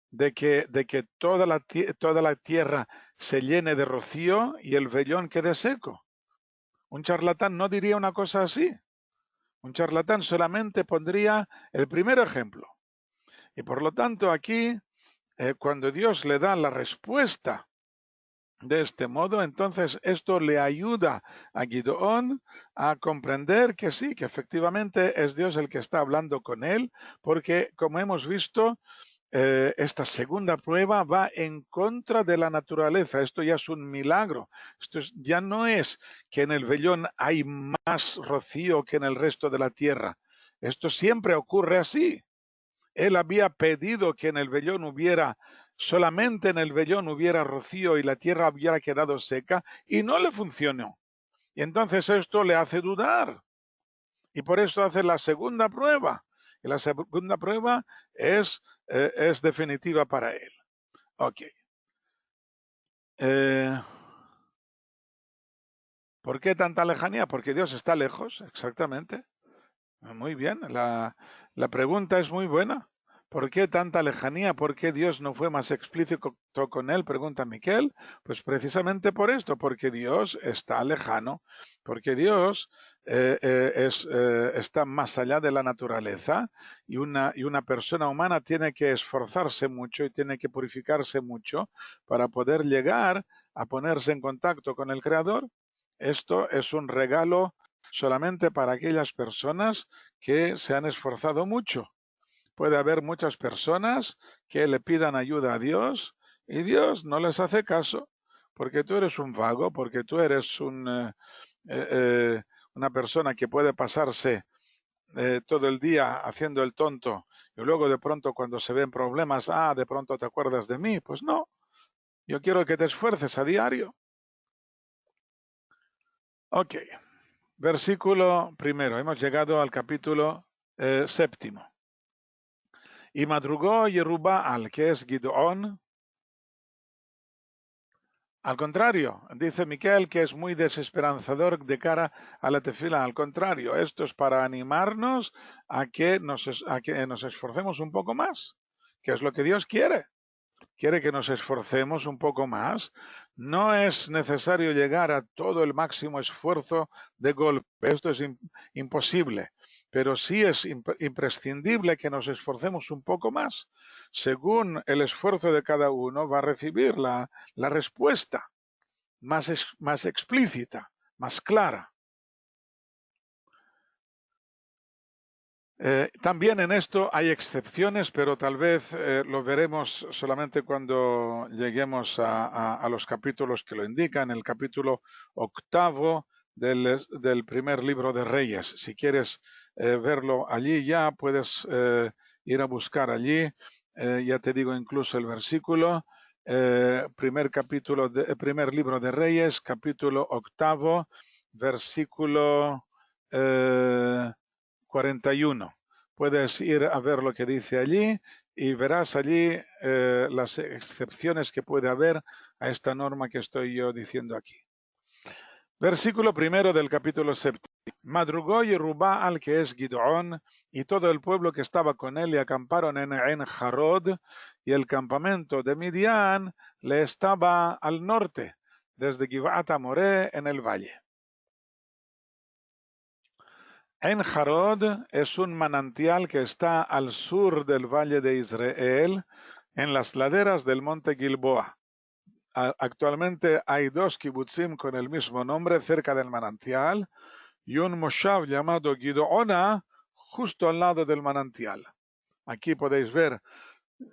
de que toda la tierra se llene de rocío y el vellón quede seco. Un charlatán no diría una cosa así. Un charlatán solamente pondría el primer ejemplo. Y por lo tanto aquí, cuando Dios le da la respuesta de este modo, entonces esto le ayuda a Gideón a comprender que sí, que efectivamente es Dios el que está hablando con él, porque como hemos visto, esta segunda prueba va en contra de la naturaleza. Esto ya es un milagro. Ya no es que en el vellón hay más rocío que en el resto de la tierra. Esto siempre ocurre así. Él había pedido que en el vellón solamente en el vellón hubiera rocío y la tierra hubiera quedado seca y no le funcionó. Y entonces esto le hace dudar. Y por eso hace la segunda prueba. Y la segunda prueba es definitiva para él. Ok. ¿Por qué tanta lejanía? Porque Dios está lejos, exactamente. Muy bien, la pregunta es muy buena. ¿Por qué tanta lejanía? ¿Por qué Dios no fue más explícito con él? Pregunta Miquel. Pues precisamente por esto, porque Dios está lejano, porque Dios está más allá de la naturaleza y una persona humana tiene que esforzarse mucho y tiene que purificarse mucho para poder llegar a ponerse en contacto con el Creador. Esto es un regalo solamente para aquellas personas que se han esforzado mucho. Puede haber muchas personas que le pidan ayuda a Dios y Dios no les hace caso porque tú eres un vago, porque tú eres una persona que puede pasarse todo el día haciendo el tonto y luego de pronto cuando se ven problemas, de pronto te acuerdas de mí. Pues no, yo quiero que te esfuerces a diario. Ok. Versículo primero, hemos llegado al capítulo séptimo. Y madrugó Jerubbaal, que es Gideón. Al contrario, dice Miquel que es muy desesperanzador de cara a la tefila. Al contrario, esto es para animarnos a que nos esforcemos un poco más, que es lo que Dios quiere. Quiere que nos esforcemos un poco más. No es necesario llegar a todo el máximo esfuerzo de golpe. Esto es imposible. Pero sí es imprescindible que nos esforcemos un poco más. Según el esfuerzo de cada uno, va a recibir la respuesta más explícita, más clara. También en esto hay excepciones, pero tal vez lo veremos solamente cuando lleguemos a los capítulos que lo indican. El capítulo 8 del primer libro de Reyes. Si quieres verlo allí ya, puedes ir a buscar allí. Ya te digo incluso el versículo. Primer libro de Reyes, capítulo 8, versículo 41. Puedes ir a ver lo que dice allí y verás allí las excepciones que puede haber a esta norma que estoy yo diciendo aquí. Versículo primero del capítulo 7. Madrugó Jerubbaal, que es Gideón, y todo el pueblo que estaba con él, y acamparon en Jarod, y el campamento de Midian le estaba al norte, desde Givat Moré en el valle. En Jarod es un manantial que está al sur del valle de Israel, en las laderas del monte Gilboa. Actualmente hay 2 kibutzim con el mismo nombre cerca del manantial y un moshav llamado Gideona justo al lado del manantial. Aquí podéis ver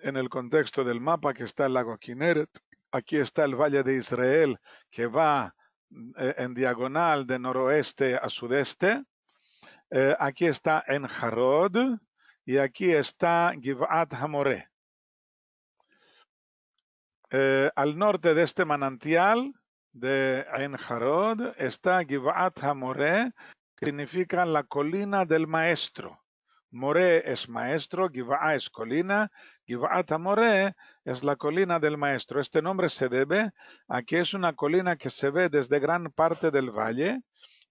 en el contexto del mapa que está el lago Kinneret. Aquí está el valle de Israel que va en diagonal de noroeste a sudeste. Aquí está en Jarod y aquí está Givat Hamoreh. Al norte de este manantial de Ein Harod está Givat Hamoreh, que significa la colina del maestro. Moreh es maestro, Givat es colina, Givat Hamoreh es la colina del maestro. Este nombre se debe a que es una colina que se ve desde gran parte del valle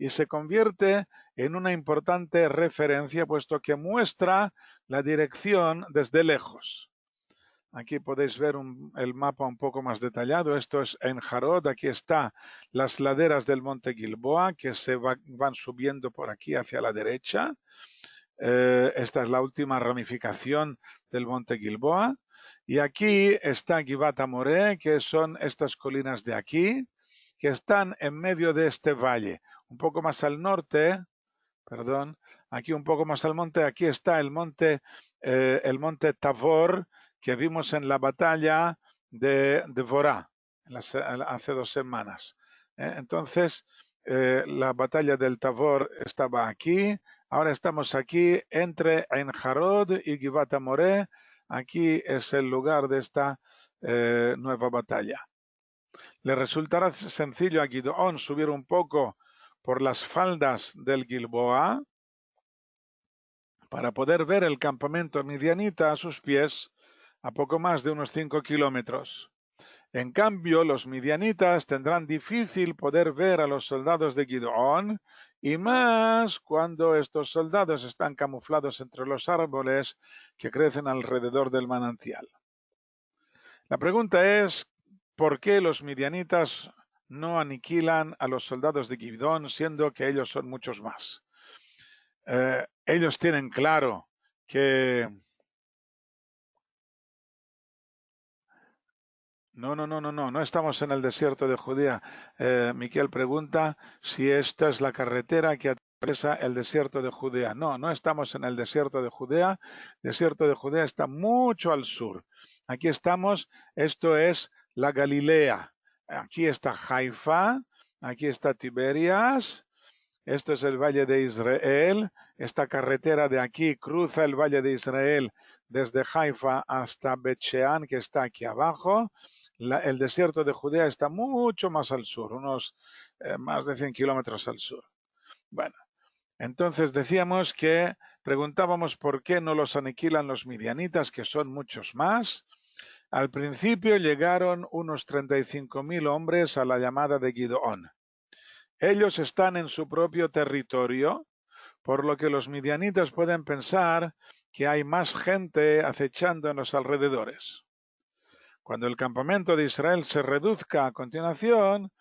y se convierte en una importante referencia, puesto que muestra la dirección desde lejos. Aquí podéis ver el mapa un poco más detallado. Esto es en Harod. Aquí está las laderas del monte Gilboa que se van subiendo por aquí hacia la derecha. Esta es la última ramificación del monte Gilboa. Y aquí está Givat Hamoreh, que son estas colinas de aquí, que están en medio de este valle. Un poco más al norte, perdón, aquí un poco más al monte, aquí está el monte Tabor, que vimos en la batalla de Devorá hace 2 semanas. Entonces, la batalla del Tabor estaba aquí, ahora estamos aquí entre Ein Harod y Givat Hamoreh. Aquí es el lugar de esta nueva batalla. Le resultará sencillo a Gideón subir un poco por las faldas del Gilboa para poder ver el campamento midianita a sus pies, a poco más de unos 5 kilómetros. En cambio, los midianitas tendrán difícil poder ver a los soldados de Gideón, y más cuando estos soldados están camuflados entre los árboles que crecen alrededor del manantial. La pregunta es, ¿por qué los midianitas no aniquilan a los soldados de Gideón, siendo que ellos son muchos más? Ellos tienen claro que no estamos en el desierto de Judea. Miquel pregunta si esta es la carretera que atraviesa el desierto de Judea. No estamos en el desierto de Judea. El desierto de Judea está mucho al sur. Aquí estamos, esto es la Galilea. Aquí está Haifa, aquí está Tiberias. Esto es el Valle de Israel. Esta carretera de aquí cruza el Valle de Israel desde Haifa hasta Bet-Shean, que está aquí abajo. El desierto de Judea está mucho más al sur, unos más de 100 kilómetros al sur. Bueno, entonces decíamos que preguntábamos por qué no los aniquilan los midianitas, que son muchos más. Al principio llegaron unos 35.000 hombres a la llamada de Gideón. Ellos están en su propio territorio, por lo que los midianitas pueden pensar que hay más gente acechando en los alrededores. Cuando el campamento de Israel se reduzca a continuación,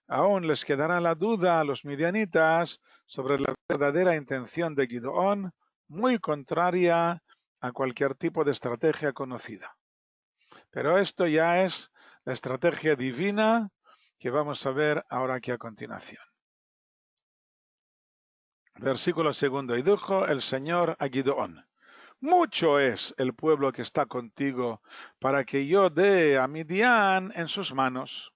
aún les quedará la duda a los midianitas sobre la verdadera intención de Gideón, muy contraria a cualquier tipo de estrategia conocida. Pero esto ya es la estrategia divina que vamos a ver ahora aquí a continuación. Versículo 2. Y dijo el Señor a Gideón: mucho es el pueblo que está contigo para que yo dé a Midian en sus manos.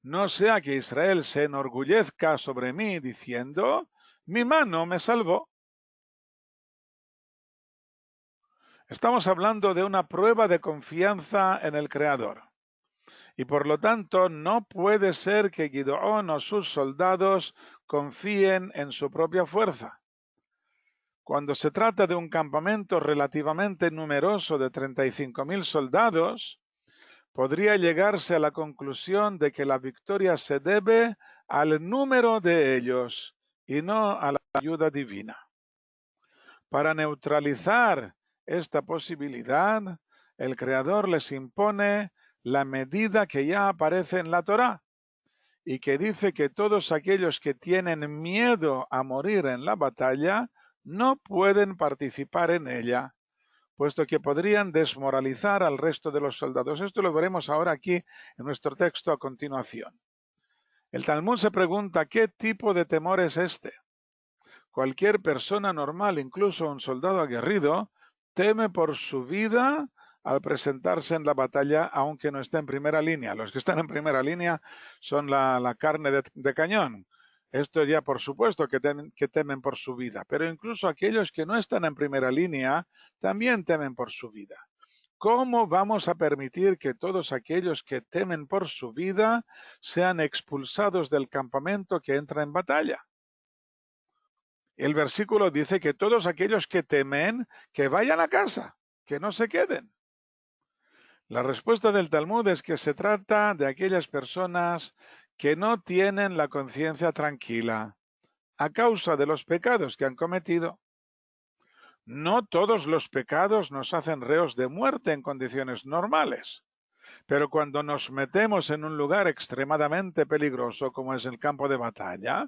No sea que Israel se enorgullezca sobre mí diciendo: mi mano me salvó. Estamos hablando de una prueba de confianza en el Creador. Y por lo tanto no puede ser que Gideón o sus soldados confíen en su propia fuerza. Cuando se trata de un campamento relativamente numeroso de 35.000 soldados, podría llegarse a la conclusión de que la victoria se debe al número de ellos y no a la ayuda divina. Para neutralizar esta posibilidad, el Creador les impone la medida que ya aparece en la Torá y que dice que todos aquellos que tienen miedo a morir en la batalla no pueden participar en ella, puesto que podrían desmoralizar al resto de los soldados. Esto lo veremos ahora aquí en nuestro texto a continuación. El Talmud se pregunta, ¿qué tipo de temor es este? Cualquier persona normal, incluso un soldado aguerrido, teme por su vida al presentarse en la batalla, aunque no esté en primera línea. Los que están en primera línea son la carne de cañón. Esto ya por supuesto que temen por su vida, pero incluso aquellos que no están en primera línea también temen por su vida. ¿Cómo vamos a permitir que todos aquellos que temen por su vida sean expulsados del campamento que entra en batalla? El versículo dice que todos aquellos que temen, que vayan a casa, que no se queden. La respuesta del Talmud es que se trata de aquellas personas que no tienen la conciencia tranquila a causa de los pecados que han cometido. No todos los pecados nos hacen reos de muerte en condiciones normales, pero cuando nos metemos en un lugar extremadamente peligroso como es el campo de batalla,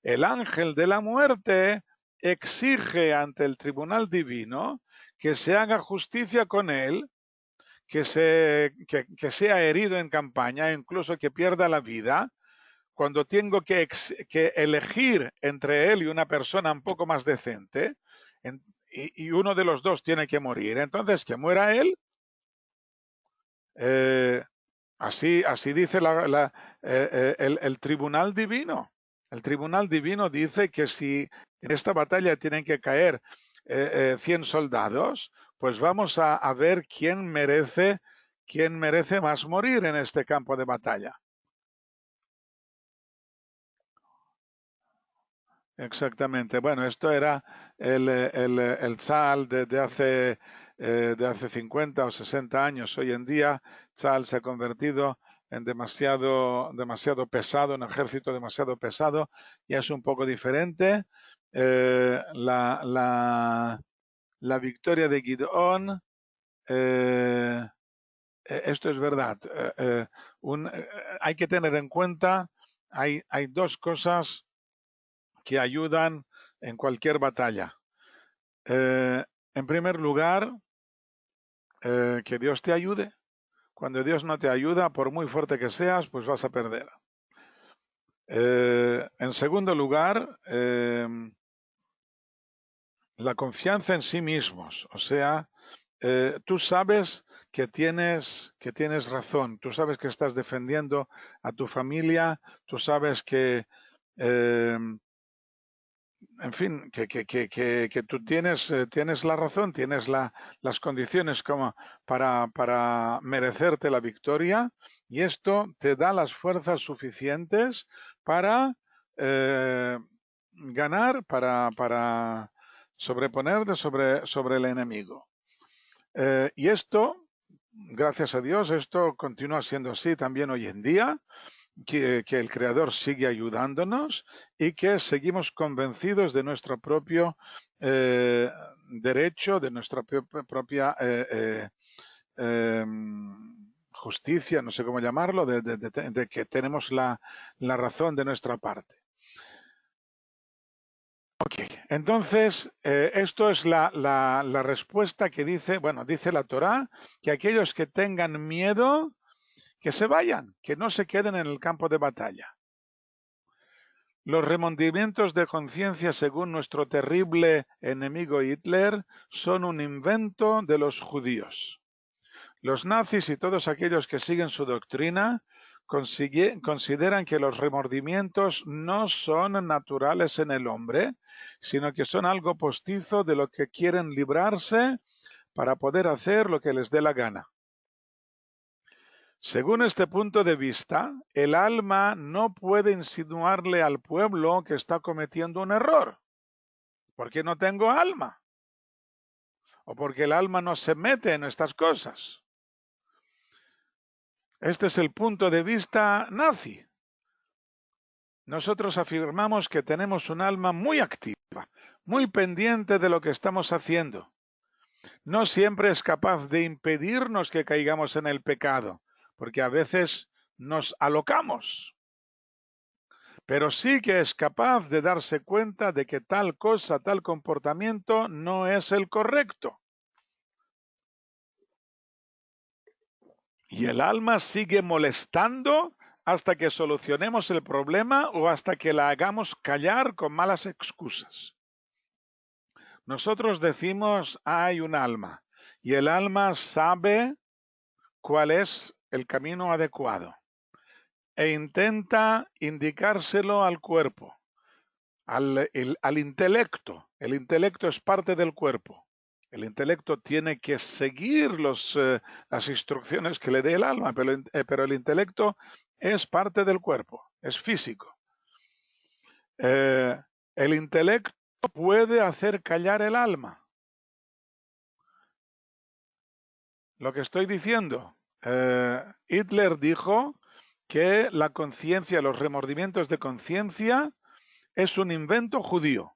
el ángel de la muerte exige ante el tribunal divino que se haga justicia con él, que sea herido en campaña, incluso que pierda la vida. Cuando tengo que elegir entre él y una persona un poco más decente, y uno de los dos tiene que morir, entonces que muera él. Así dice el tribunal divino. El tribunal divino dice que si en esta batalla tienen que caer 100 soldados, pues vamos a ver quién merece más morir en este campo de batalla. Exactamente. Bueno, esto era el Tzal de hace 50 o 60 años. Hoy en día, Tzal se ha convertido en demasiado pesado, un ejército demasiado pesado, y es un poco diferente. Eh, la, la, la victoria de Gideón, esto es verdad. Hay que tener en cuenta, hay dos cosas que ayudan en cualquier batalla. En primer lugar, que Dios te ayude. Cuando Dios no te ayuda, por muy fuerte que seas, pues vas a perder. En segundo lugar, la confianza en sí mismos. O sea, tú sabes que tienes razón, tú sabes que estás defendiendo a tu familia, tú sabes que en fin, que tú tienes la razón, tienes las condiciones como para merecerte la victoria, y esto te da las fuerzas suficientes para ganar, para sobreponerte sobre el enemigo. Y esto, gracias a Dios, esto continúa siendo así también hoy en día. Que el Creador sigue ayudándonos y que seguimos convencidos de nuestro propio derecho, de nuestra propia justicia, no sé cómo llamarlo, de que tenemos la razón de nuestra parte. Ok, entonces esto es la respuesta que dice la Torá, que aquellos que tengan miedo, que se vayan, que no se queden en el campo de batalla. Los remordimientos de conciencia, según nuestro terrible enemigo Hitler, son un invento de los judíos. Los nazis y todos aquellos que siguen su doctrina consideran que los remordimientos no son naturales en el hombre, sino que son algo postizo de lo que quieren librarse para poder hacer lo que les dé la gana. Según este punto de vista, el alma no puede insinuarle al pueblo que está cometiendo un error, porque no tengo alma, o porque el alma no se mete en estas cosas. Este es el punto de vista nazi. Nosotros afirmamos que tenemos un alma muy activa, muy pendiente de lo que estamos haciendo. No siempre es capaz de impedirnos que caigamos en el pecado, porque a veces nos alocamos. Pero sí que es capaz de darse cuenta de que tal cosa, tal comportamiento no es el correcto. Y el alma sigue molestando hasta que solucionemos el problema o hasta que la hagamos callar con malas excusas. Nosotros decimos, hay un alma, y el alma sabe cuál es el camino adecuado e intenta indicárselo al cuerpo. al intelecto. El intelecto es parte del cuerpo. El intelecto tiene que seguir las instrucciones que le dé el alma, pero el intelecto es parte del cuerpo, es físico. El intelecto puede hacer callar el alma. Lo que estoy diciendo, Hitler dijo que la conciencia, los remordimientos de conciencia, es un invento judío.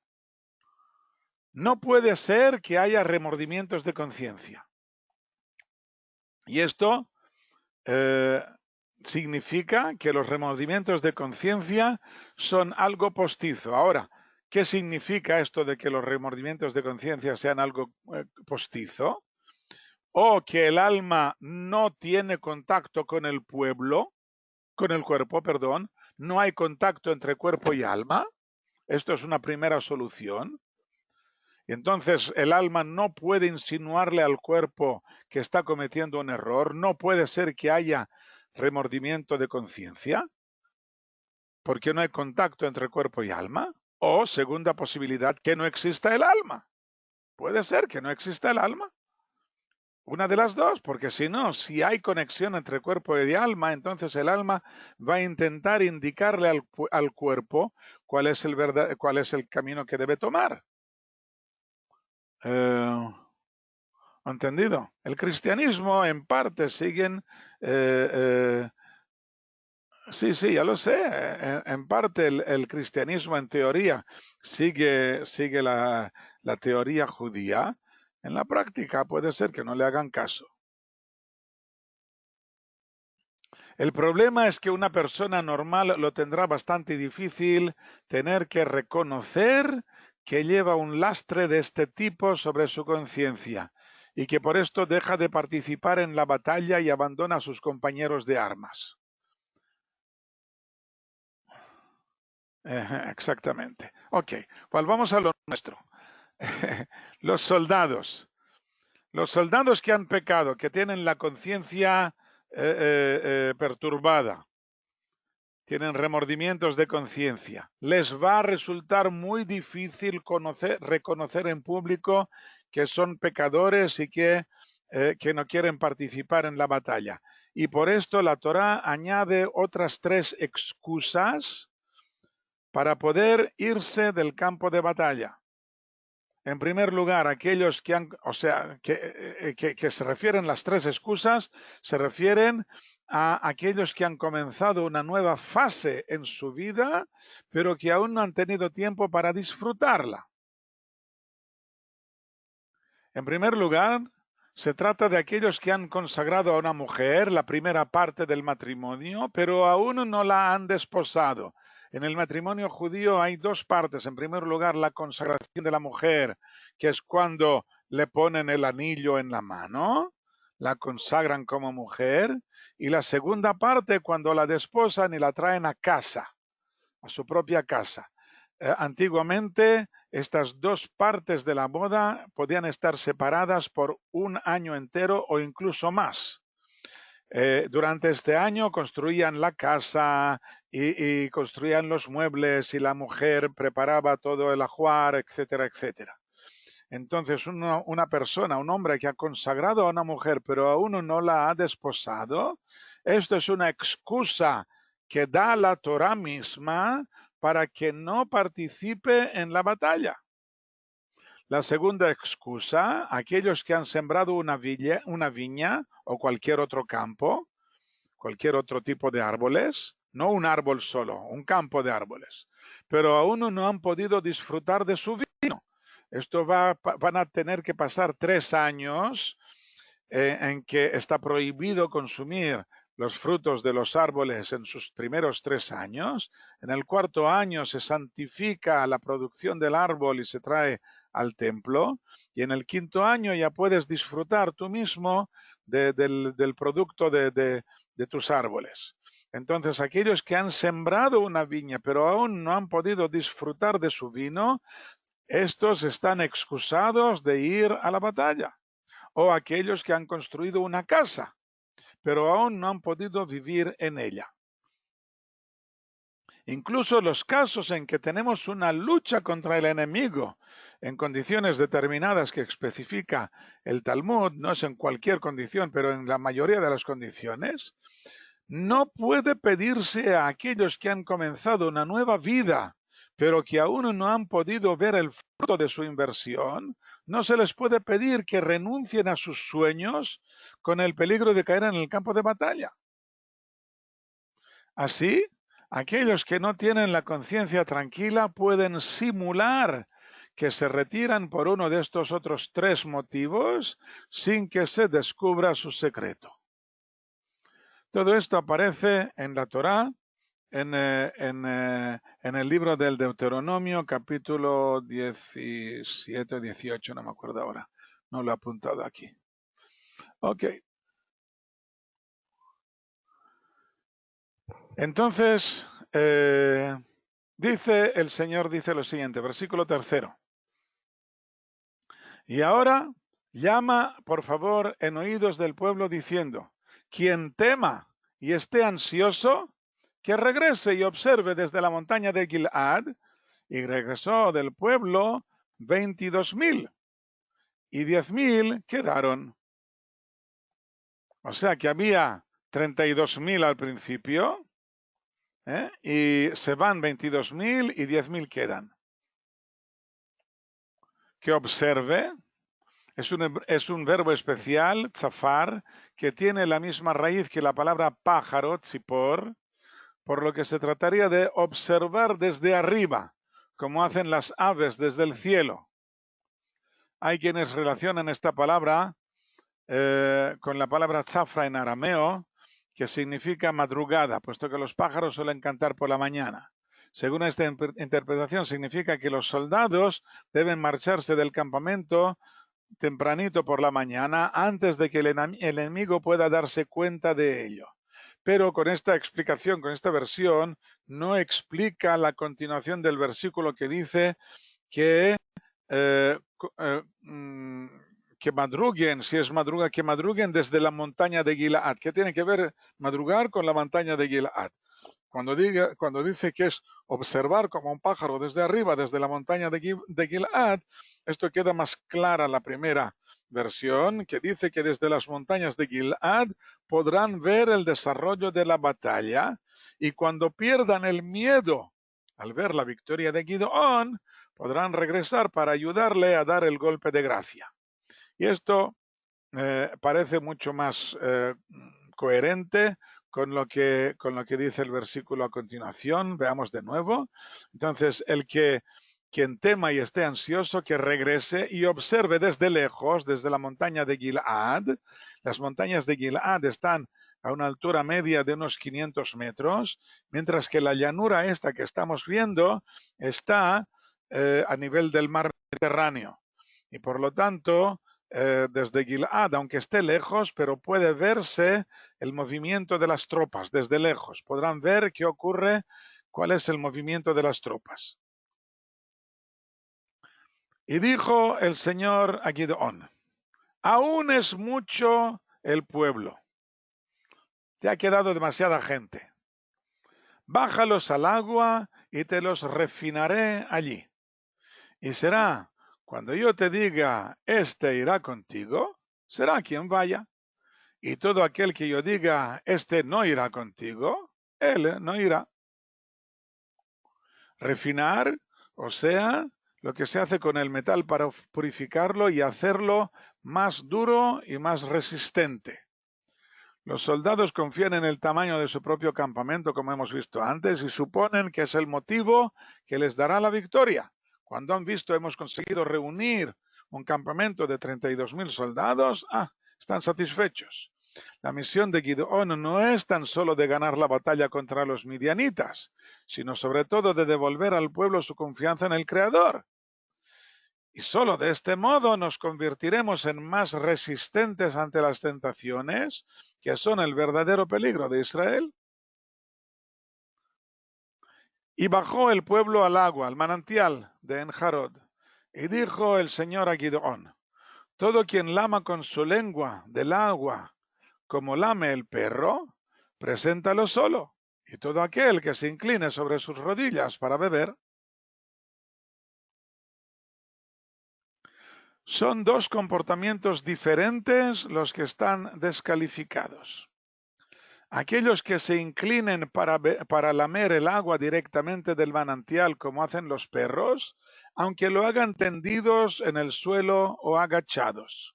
No puede ser que haya remordimientos de conciencia. Y esto significa que los remordimientos de conciencia son algo postizo. Ahora, ¿qué significa esto de que los remordimientos de conciencia sean algo postizo? O que el alma no tiene contacto con el cuerpo, perdón, no hay contacto entre cuerpo y alma. Esto es una primera solución. Entonces el alma no puede insinuarle al cuerpo que está cometiendo un error, no puede ser que haya remordimiento de conciencia, porque no hay contacto entre cuerpo y alma. O segunda posibilidad, que no exista el alma. Puede ser que no exista el alma. Una de las dos, porque si no, si hay conexión entre cuerpo y alma, entonces el alma va a intentar indicarle al cuerpo cuál es el camino que debe tomar. ¿Entendido? El cristianismo en parte siguen, sí, ya lo sé, en parte el cristianismo en teoría sigue la teoría judía. En la práctica puede ser que no le hagan caso. El problema es que una persona normal lo tendrá bastante difícil tener que reconocer que lleva un lastre de este tipo sobre su conciencia y que por esto deja de participar en la batalla y abandona a sus compañeros de armas. Exactamente. Ok, pues vamos a lo nuestro. Los soldados. Los soldados que han pecado, que tienen la conciencia perturbada, tienen remordimientos de conciencia, les va a resultar muy difícil reconocer en público que son pecadores y que no quieren participar en la batalla. Y por esto la Torá añade otras 3 excusas para poder irse del campo de batalla. En primer lugar, aquellos que han, o sea, que se refieren las 3 excusas, se refieren a aquellos que han comenzado una nueva fase en su vida, pero que aún no han tenido tiempo para disfrutarla. En primer lugar, se trata de aquellos que han consagrado a una mujer la primera parte del matrimonio, pero aún no la han desposado. En el matrimonio judío hay 2 partes. En primer lugar, la consagración de la mujer, que es cuando le ponen el anillo en la mano, la consagran como mujer, y la segunda parte cuando la desposan y la traen a casa, a su propia casa. Antiguamente, estas 2 partes de la boda podían estar separadas por 1 año entero o incluso más. Durante este año construían la casa y construían los muebles y la mujer preparaba todo el ajuar, etcétera, etcétera. Entonces, una persona, un hombre que ha consagrado a una mujer pero aún no la ha desposado, esto es una excusa que da la Torá misma para que no participe en la batalla. La segunda excusa, aquellos que han sembrado una viña o cualquier otro campo, cualquier otro tipo de árboles, no un árbol solo, un campo de árboles, pero aún no han podido disfrutar de su vino. Esto van a tener que pasar 3 años en que está prohibido consumir los frutos de los árboles en sus primeros 3 años. En el 4.º año se santifica la producción del árbol y se trae al templo. Y en el 5.º año ya puedes disfrutar tú mismo del producto de tus árboles. Entonces, aquellos que han sembrado una viña, pero aún no han podido disfrutar de su vino, estos están excusados de ir a la batalla. O aquellos que han construido una casa, pero aún no han podido vivir en ella. Incluso los casos en que tenemos una lucha contra el enemigo en condiciones determinadas que especifica el Talmud, no es en cualquier condición, pero en la mayoría de las condiciones, no puede pedirse a aquellos que han comenzado una nueva vida, pero que aún no han podido ver el fruto de su inversión, no se les puede pedir que renuncien a sus sueños con el peligro de caer en el campo de batalla. Así, aquellos que no tienen la conciencia tranquila pueden simular que se retiran por uno de estos otros tres motivos sin que se descubra su secreto. Todo esto aparece en la Torá, en el libro del Deuteronomio, capítulo 17 o 18, no me acuerdo ahora. No lo he apuntado aquí. Ok. Entonces, dice el Señor, dice lo siguiente, versículo 3. Y ahora llama, por favor, en oídos del pueblo diciendo, quien tema y esté ansioso, que regrese y observe desde la montaña de Gilad. Y regresó del pueblo 22.000 y 10.000 quedaron. O sea que había 32.000 al principio, y se van 22.000 y 10.000 quedan. Que observe es un verbo especial, tzafar, que tiene la misma raíz que la palabra pájaro, tzipor, por lo que se trataría de observar desde arriba, como hacen las aves desde el cielo. Hay quienes relacionan esta palabra con la palabra tzafra en arameo, que significa madrugada, puesto que los pájaros suelen cantar por la mañana. Según esta interpretación, significa que los soldados deben marcharse del campamento tempranito por la mañana antes de que el enemigo pueda darse cuenta de ello. Pero con esta explicación, con esta versión, no explica la continuación del versículo que dice que que madruguen, si es madruga, que madruguen desde la montaña de Gilead. ¿Qué tiene que ver madrugar con la montaña de Gilead? Cuando dice que es observar como un pájaro desde arriba, desde la montaña de Gilead, esto queda más clara la primera versión, que dice que desde las montañas de Gilead podrán ver el desarrollo de la batalla, y cuando pierdan el miedo al ver la victoria de Gideón, podrán regresar para ayudarle a dar el golpe de gracia. Y esto parece mucho más coherente con lo que dice el versículo a continuación. Veamos de nuevo. Entonces, quien tema y esté ansioso, que regrese y observe desde lejos, desde la montaña de Gilead. Las montañas de Gilead están a una altura media de unos 500 metros, mientras que la llanura esta que estamos viendo está a nivel del mar Mediterráneo. Y por lo tanto, desde Gilead, aunque esté lejos, pero puede verse el movimiento de las tropas desde lejos. Podrán ver qué ocurre, cuál es el movimiento de las tropas. Y dijo el Señor a Gideón, aún es mucho el pueblo, te ha quedado demasiada gente. Bájalos al agua y te los refinaré allí. Y será, cuando yo te diga, este irá contigo, será quien vaya. Y todo aquel que yo diga, este no irá contigo, él no irá. Refinar, o sea, lo que se hace con el metal para purificarlo y hacerlo más duro y más resistente. Los soldados confían en el tamaño de su propio campamento, como hemos visto antes, y suponen que es el motivo que les dará la victoria. Cuando han visto hemos conseguido reunir un campamento de 32.000 soldados, están satisfechos. La misión de Gideón no es tan solo de ganar la batalla contra los midianitas, sino sobre todo de devolver al pueblo su confianza en el Creador. Y solo de este modo nos convertiremos en más resistentes ante las tentaciones, que son el verdadero peligro de Israel. Y bajó el pueblo al agua, al manantial de En-Jarod, y dijo el Señor a Gideón, todo quien lama con su lengua del agua como lame el perro, preséntalo solo, y todo aquel que se incline sobre sus rodillas para beber. Son dos comportamientos diferentes los que están descalificados. Aquellos que se inclinen para lamer el agua directamente del manantial como hacen los perros, aunque lo hagan tendidos en el suelo o agachados.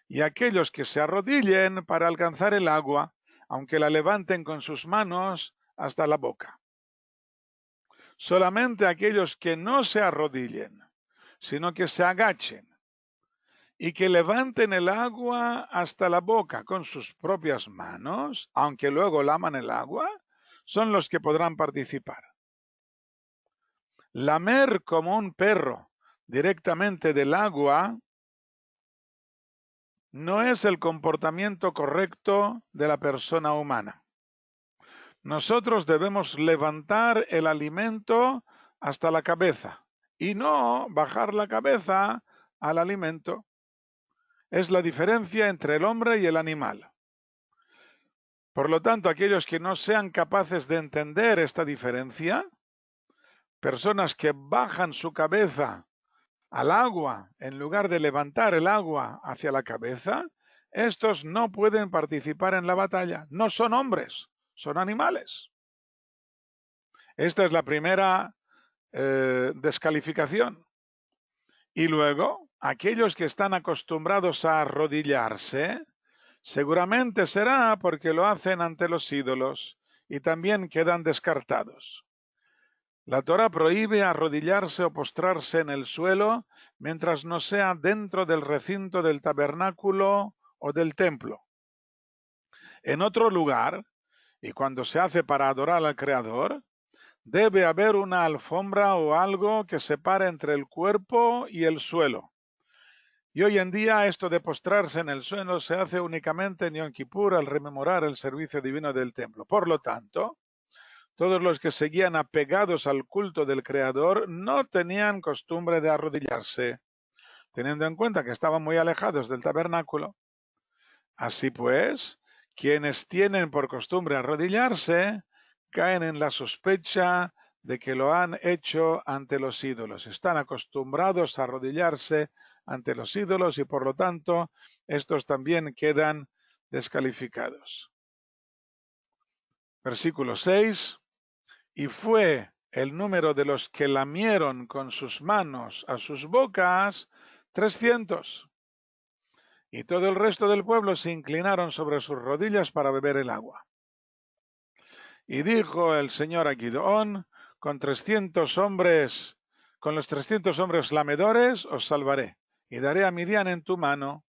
Y aquellos que se arrodillen para alcanzar el agua, aunque la levanten con sus manos hasta la boca. Solamente aquellos que no se arrodillen, sino que se agachen y que levanten el agua hasta la boca con sus propias manos, aunque luego laman el agua, son los que podrán participar. Lamer como un perro directamente del agua no es el comportamiento correcto de la persona humana. Nosotros debemos levantar el alimento hasta la cabeza y no bajar la cabeza al alimento. Es la diferencia entre el hombre y el animal. Por lo tanto, aquellos que no sean capaces de entender esta diferencia, personas que bajan su cabeza al agua en lugar de levantar el agua hacia la cabeza, estos no pueden participar en la batalla. No son hombres, son animales. Esta es la primera descalificación. Y luego, aquellos que están acostumbrados a arrodillarse, seguramente será porque lo hacen ante los ídolos y también quedan descartados. La Torá prohíbe arrodillarse o postrarse en el suelo mientras no sea dentro del recinto del tabernáculo o del templo. En otro lugar, y cuando se hace para adorar al Creador, debe haber una alfombra o algo que separe entre el cuerpo y el suelo. Y hoy en día esto de postrarse en el suelo se hace únicamente en Yom Kippur al rememorar el servicio divino del templo. Por lo tanto, todos los que seguían apegados al culto del Creador no tenían costumbre de arrodillarse, teniendo en cuenta que estaban muy alejados del tabernáculo. Así pues, quienes tienen por costumbre arrodillarse caen en la sospecha de que lo han hecho ante los ídolos. Están acostumbrados a arrodillarse ante los ídolos y por lo tanto estos también quedan descalificados. Versículo 6. Y fue el número de los que lamieron con sus manos a sus bocas 300. Y todo el resto del pueblo se inclinaron sobre sus rodillas para beber el agua. Y dijo el Señor a Gideón, con los 300 hombres lamedores os salvaré, y daré a Midian en tu mano.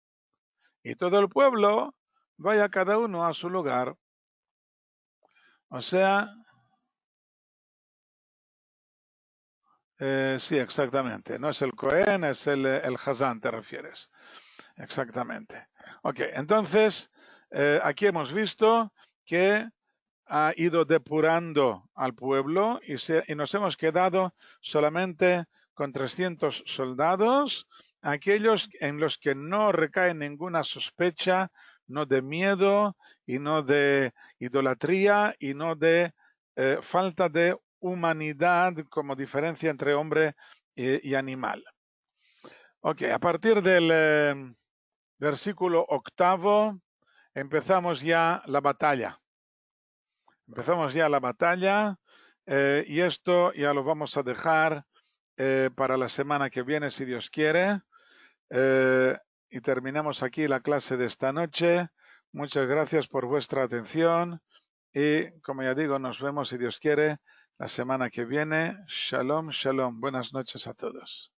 Y todo el pueblo vaya cada uno a su lugar. O sea, sí, exactamente. No es el Cohen, es el Hazán, te refieres. Exactamente. Ok, entonces, aquí hemos visto que ha ido depurando al pueblo y nos hemos quedado solamente con 300 soldados, aquellos en los que no recae ninguna sospecha, no de miedo y no de idolatría y no de falta de humanidad como diferencia entre hombre y animal. Ok, a partir del versículo 8 empezamos ya la batalla. Y esto ya lo vamos a dejar para la semana que viene, si Dios quiere. Y terminamos aquí la clase de esta noche. Muchas gracias por vuestra atención y, como ya digo, nos vemos, si Dios quiere, la semana que viene. Shalom, shalom. Buenas noches a todos.